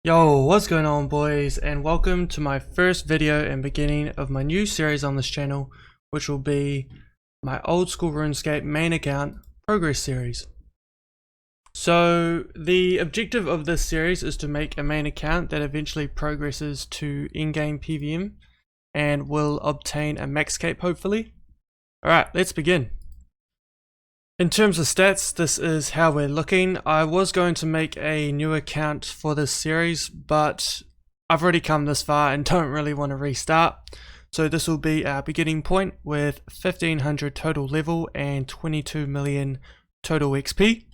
Yo, what's going on boys, and welcome to my first video and beginning of my new series on this channel, which will be my Old School RuneScape main account progress series. So the objective of this series is to make a main account that eventually progresses to in-game PVM and will obtain a max cape hopefully. Alright, let's begin. In terms of stats, this is how we're looking. I was going to make a new account for this series, but I've already come this far and don't really want to restart. So this will be our beginning point with 1500 total level and 22 million total XP.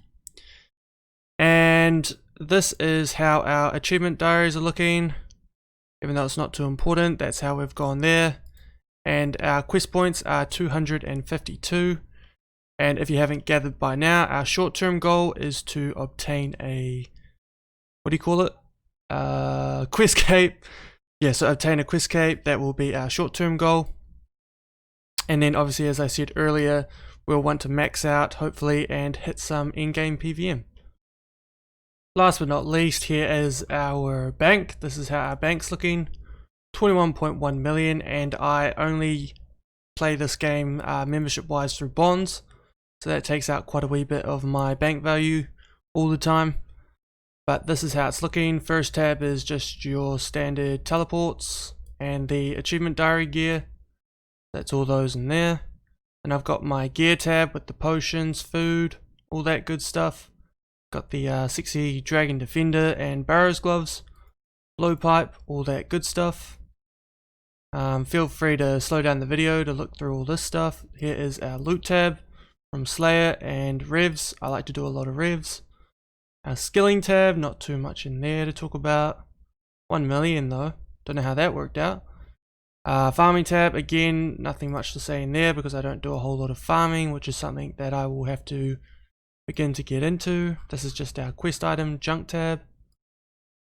And this is how our achievement diaries are looking. Even though it's not too important, that's how we've gone there. And our quest points are 252. And if you haven't gathered by now, our short-term goal is to obtain a, what do you call it? Quest cape. Yeah, so obtain a quest cape, that will be our short-term goal. And then obviously, as I said earlier, we'll want to max out, hopefully, and hit some in-game PVM. Last but not least, here is our bank. This is how our bank's looking. 21.1 million, and I only play this game membership-wise through bonds. So that takes out quite a wee bit of my bank value all the time. But this is how it's looking. First tab is just your standard teleports and the achievement diary gear. That's all those in there. And I've got my gear tab with the potions, food, all that good stuff. Got the sexy dragon defender and barrows gloves, blowpipe, all that good stuff. Feel free to slow down the video to look through all this stuff. Here is our loot tab. From Slayer and Revs. I like to do a lot of Revs. Our skilling tab, not too much in there to talk about. 1 million though, don't know how that worked out. Farming tab, again, nothing much to say in there because I don't do a whole lot of farming, which is something that I will have to begin to get into. This is just our quest item junk tab.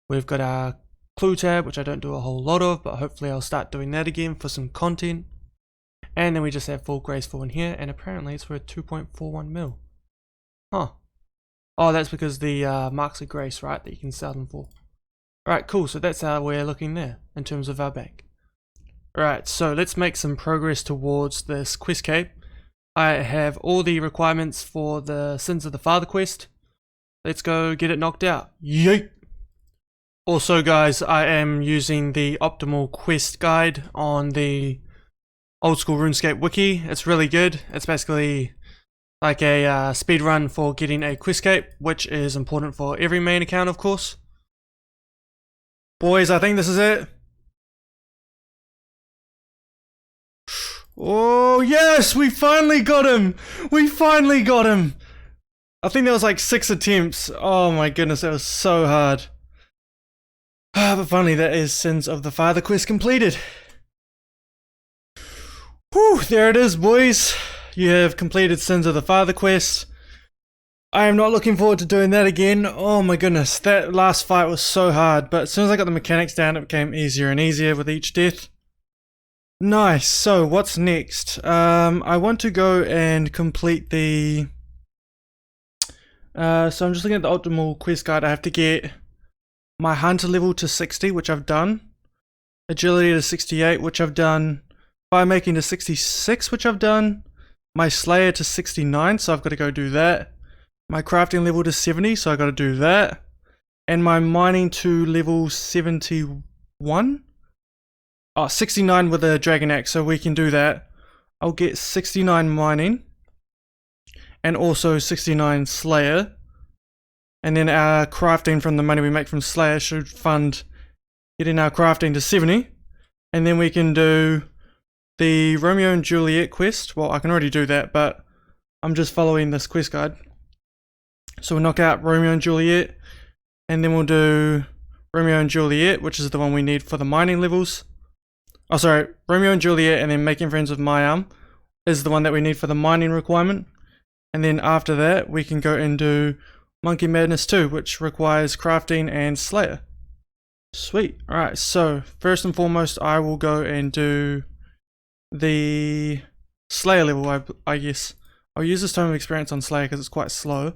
We've got our clue tab, which I don't do a whole lot of, but hopefully I'll start doing that again for some content. And then we just have full graceful in here, and apparently it's worth 2.41 mil. Huh. Oh, that's because the marks of grace, right, that you can sell them for. Alright, cool, so that's how we're looking there, in terms of our bank. Alright, so let's make some progress towards this quest cape. I have all the requirements for the Sins of the Father quest. Let's go get it knocked out. Yeet! Also guys, I am using the optimal quest guide on the Old School RuneScape wiki. It's really good. It's basically like a speed run for getting a quest cape, which is important for every main account, of course. Boys, I think this is it. Oh yes, we finally got him. We finally got him. I think that was like 6 attempts. Oh my goodness, that was so hard. But finally, that is Sins of the Father quest completed. Whew, there it is, boys. You have completed Sins of the Father quest. I am not looking forward to doing that again. Oh my goodness, that last fight was so hard, but as soon as I got the mechanics down, it became easier and easier with each death. Nice, so what's next? I want to go and complete the... so I'm just looking at the optimal quest guide. I have to get my hunter level to 60, which I've done. Agility to 68, which I've done. Fire making to 66, which I've done. My Slayer to 69, so I've got to go do that. My crafting level to 70, so I've got to do that. And my mining to level 71? Oh, 69 with a dragon axe, so we can do that. I'll get 69 mining. And also 69 Slayer. And then our crafting from the money we make from Slayer should fund getting our crafting to 70. And then we can do the Romeo and Juliet quest. Well, I can already do that, but I'm just following this quest guide. So we'll knock out Romeo and Juliet, and then we'll do Romeo and Juliet, which is the one we need for the mining levels. Oh, sorry, Romeo and Juliet, and then Making Friends with My Arm is the one that we need for the mining requirement. And then after that, we can go and do Monkey Madness 2, which requires crafting and Slayer. Sweet. Alright, so first and foremost, I will go and do the Slayer level, I guess. I'll use this Tome of Experience on Slayer because it's quite slow.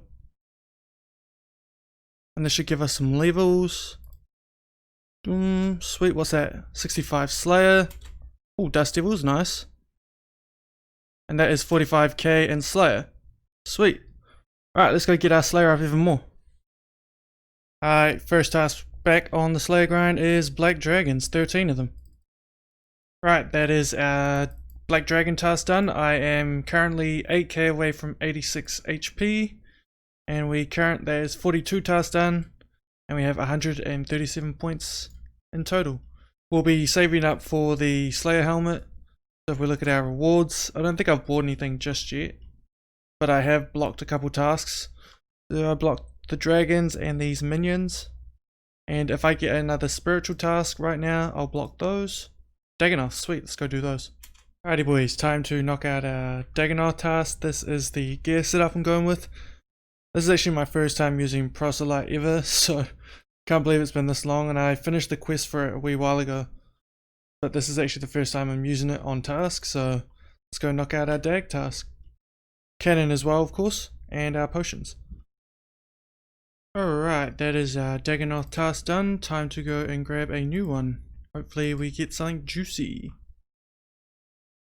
And this should give us some levels. Sweet, what's that? 65 Slayer. Oh, Dust Devil's nice. And that is 45k in Slayer. Sweet. Alright, let's go get our Slayer up even more. Alright, first task back on the Slayer grind is Black Dragons, 13 of them. Right, that is our Black Dragon task done. I am currently 8k away from 86 HP. And that is 42 tasks done. And we have 137 points in total. We'll be saving up for the Slayer helmet. So if we look at our rewards, I don't think I've bought anything just yet, but I have blocked a couple tasks. So I blocked the dragons and these minions, and if I get another spiritual task right now, I'll block those. Dagonoth, sweet, let's go do those. Alrighty boys, time to knock out our Dagonoth task. This is the gear setup I'm going with. This is actually my first time using Proselyte ever, so can't believe it's been this long, and I finished the quest for it a wee while ago. But this is actually the first time I'm using it on task, so let's go knock out our Dag task. Cannon as well, of course, and our potions. Alright, that is our Dagonoth task done. Time to go and grab a new one. Hopefully we get something juicy.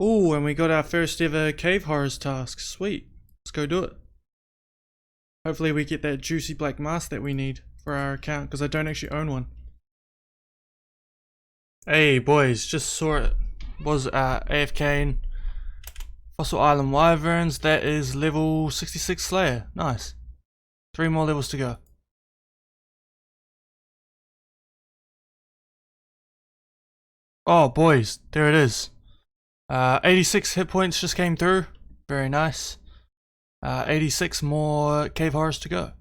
Oh, and we got our first ever Cave Horrors task. Sweet. Let's go do it. Hopefully we get that juicy black mask that we need for our account, because I don't actually own one. Hey boys, just saw it. Was AFK in Fossil Island Wyverns. That is level 66 Slayer. Nice. 3 more levels to go. Oh boys, there it is. 86 hit points just came through. Very nice. 86 more Cave Horrors to go.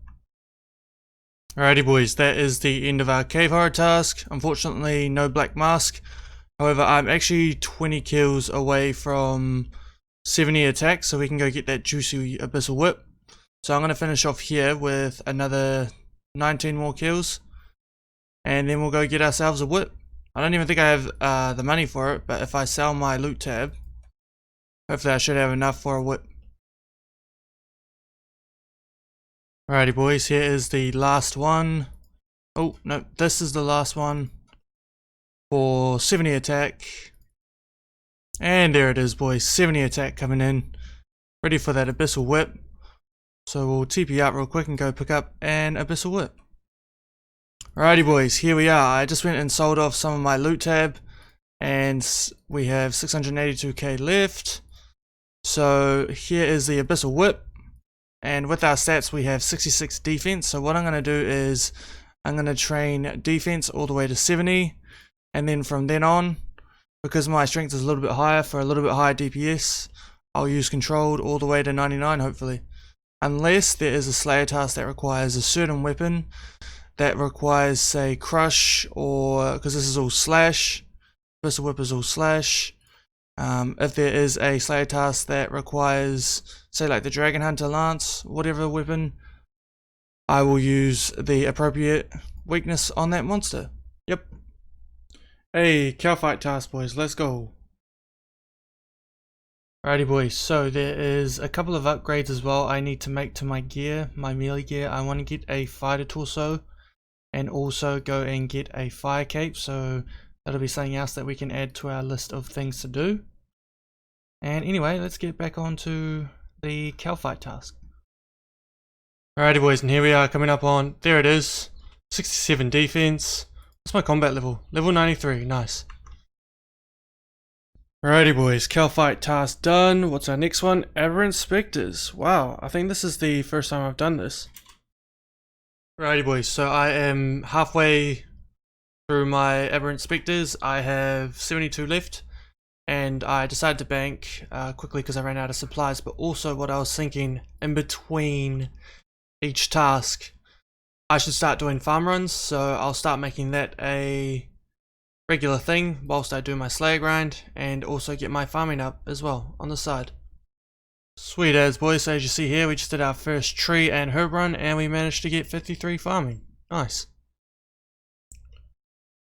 Alrighty boys, that is the end of our Cave Horror task. Unfortunately, no black mask. However, I'm actually 20 kills away from 70 attacks, so we can go get that juicy Abyssal Whip. So I'm going to finish off here with another 19 more kills, and then we'll go get ourselves a whip. I don't even think I have the money for it, but if I sell my loot tab, hopefully I should have enough for a whip. Alrighty boys, here is the last one. Oh, no, this is the last one for 70 attack. And there it is boys, 70 attack coming in. Ready for that Abyssal Whip. So we'll TP out real quick and go pick up an Abyssal Whip. Alrighty boys, here we are. I just went and sold off some of my loot tab, and we have 682k left. So here is the Abyssal Whip. And with our stats we have 66 defense, so what I'm going to do is I'm going to train defense all the way to 70, and then from then on, because my strength is a little bit higher for a little bit higher DPS, I'll use controlled all the way to 99 hopefully. Unless there is a Slayer task that requires a certain weapon that requires say crush, or because this is all slash, Abyssal Whip is all slash. If there is a Slayer task that requires, say like the Dragon Hunter Lance, whatever weapon, I will use the appropriate weakness on that monster. Yep. Hey, cow fight task boys, let's go. Alrighty boys, so there is a couple of upgrades as well I need to make to my gear, my melee gear. I want to get a fighter torso and also go and get a fire cape, so that'll be something else that we can add to our list of things to do. And anyway, let's get back onto the cow fight task. Alrighty boys, and here we are coming up on, there it is, 67 defense. What's my combat level? Level 93, nice. Alrighty boys, cow fight task done. What's our next one? Aberrant Spectres. Wow, I think this is the first time I've done this. Alrighty boys, so I am halfway through my Aberrant Spectres. I have 72 left, and I decided to bank quickly because I ran out of supplies, but also what I was thinking, in between each task I should start doing farm runs, so I'll start making that a regular thing whilst I do my Slayer grind, and also get my farming up as well on the side. Sweet as boys, so as you see here we just did our first tree and herb run and we managed to get 53 farming. Nice.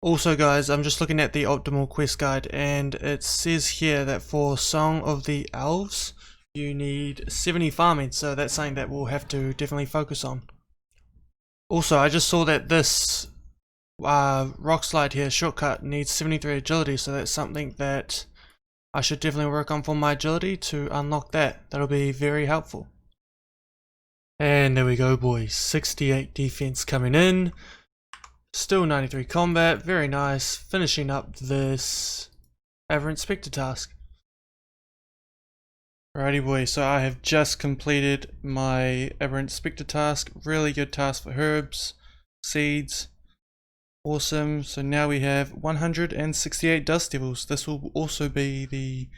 Also guys, I'm just looking at the optimal quest guide, and it says here that for Song of the Elves you need 70 farming, so that's something that we'll have to definitely focus on. Also, I just saw that this rock slide here, shortcut, needs 73 agility, so that's something that I should definitely work on for my agility to unlock that. That'll be very helpful. And there we go, boys. 68 defense coming in. Still 93 combat. Very nice. Finishing up this Aberrant Spectre task. Alrighty, boys. So I have just completed my Aberrant Spectre task. Really good task for herbs, seeds. Awesome. So now we have 168 Dust Devils. This will also be the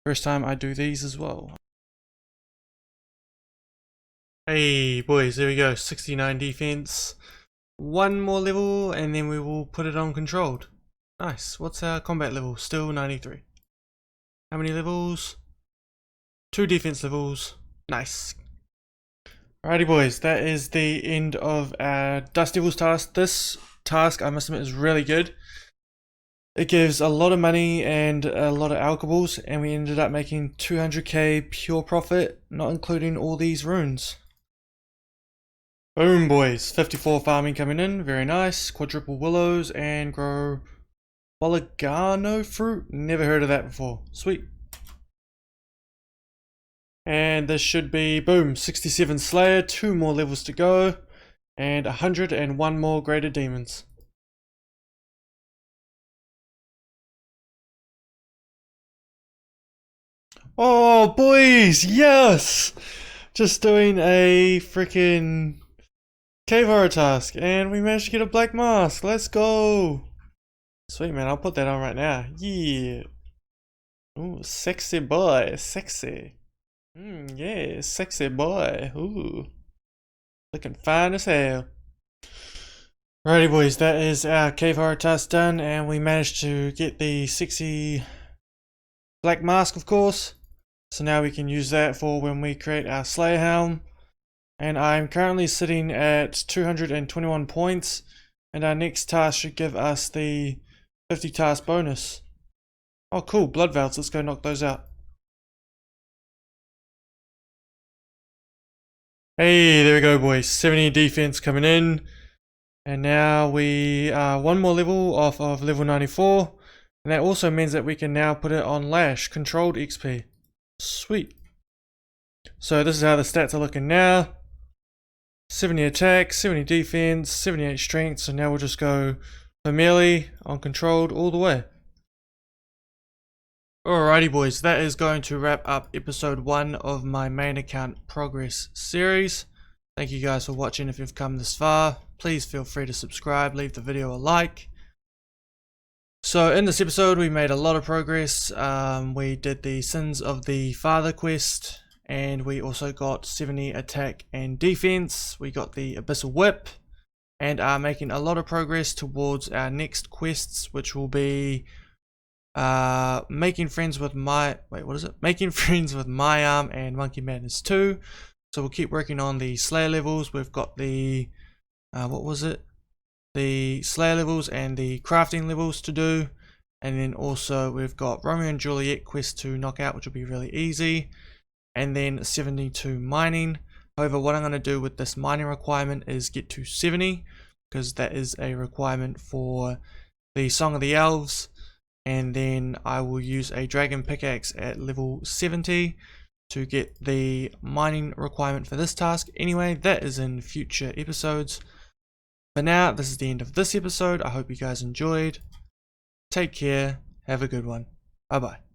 first time I do these as well. Hey boys, there we go, 69 defense, one more level and then we will put it on controlled. Nice. What's our combat level? Still 93. How many levels? 2 defense levels. Nice. Alrighty boys, that is the end of our Dust Devils task. This task, I must admit, is really good. It gives a lot of money and a lot of alcohols, and we ended up making 200k pure profit, not including all these runes. Boom boys, 54 farming coming in, very nice. Quadruple willows and grow Bolagano fruit, never heard of that before, sweet. And this should be, boom, 67 Slayer, 2 more levels to go, and 101 more Greater Demons. Oh boys, yes! Just doing a freaking cave horror task and we managed to get a black mask. Let's go! Sweet man, I'll put that on right now. Yeah. Ooh, sexy boy, sexy. Yeah, sexy boy. Ooh. Looking fine as hell. Alrighty boys, that is our cave horror task done and we managed to get the sexy black mask, of course. So now we can use that for when we create our Slayer Helm. And I'm currently sitting at 221 points. And our next task should give us the 50 task bonus. Oh cool, blood valves, let's go knock those out. Hey, there we go boys, 70 defense coming in. And now we are one more level off of level 94. And that also means that we can now put it on Lash, controlled XP. Sweet. So this is how the stats are looking now. 70 attack, 70 defense, 78 strength. So now we'll just go for melee on controlled all the way. Alrighty boys, that is going to wrap up episode 1 of my main account progress series. Thank you guys for watching. If you've come this far, please feel free to subscribe, leave the video a like. So in this episode we made a lot of progress. We did the Sins of the Father quest and we also got 70 attack and defense. We got the Abyssal Whip and are making a lot of progress towards our next quests, which will be making friends with Making friends with my arm and Monkey Madness 2. So we'll keep working on the Slayer levels. We've got the the Slayer levels and the crafting levels to do, and then also we've got Romeo and Juliet quest to knock out, which will be really easy, and then 72 mining. However, what I'm going to do with this mining requirement is get to 70, because that is a requirement for the Song of the Elves, and then I will use a dragon pickaxe at level 70 to get the mining requirement for this task. Anyway, that is in future episodes. For now, this is the end of this episode. I hope you guys enjoyed. Take care. Have a good one. Bye bye.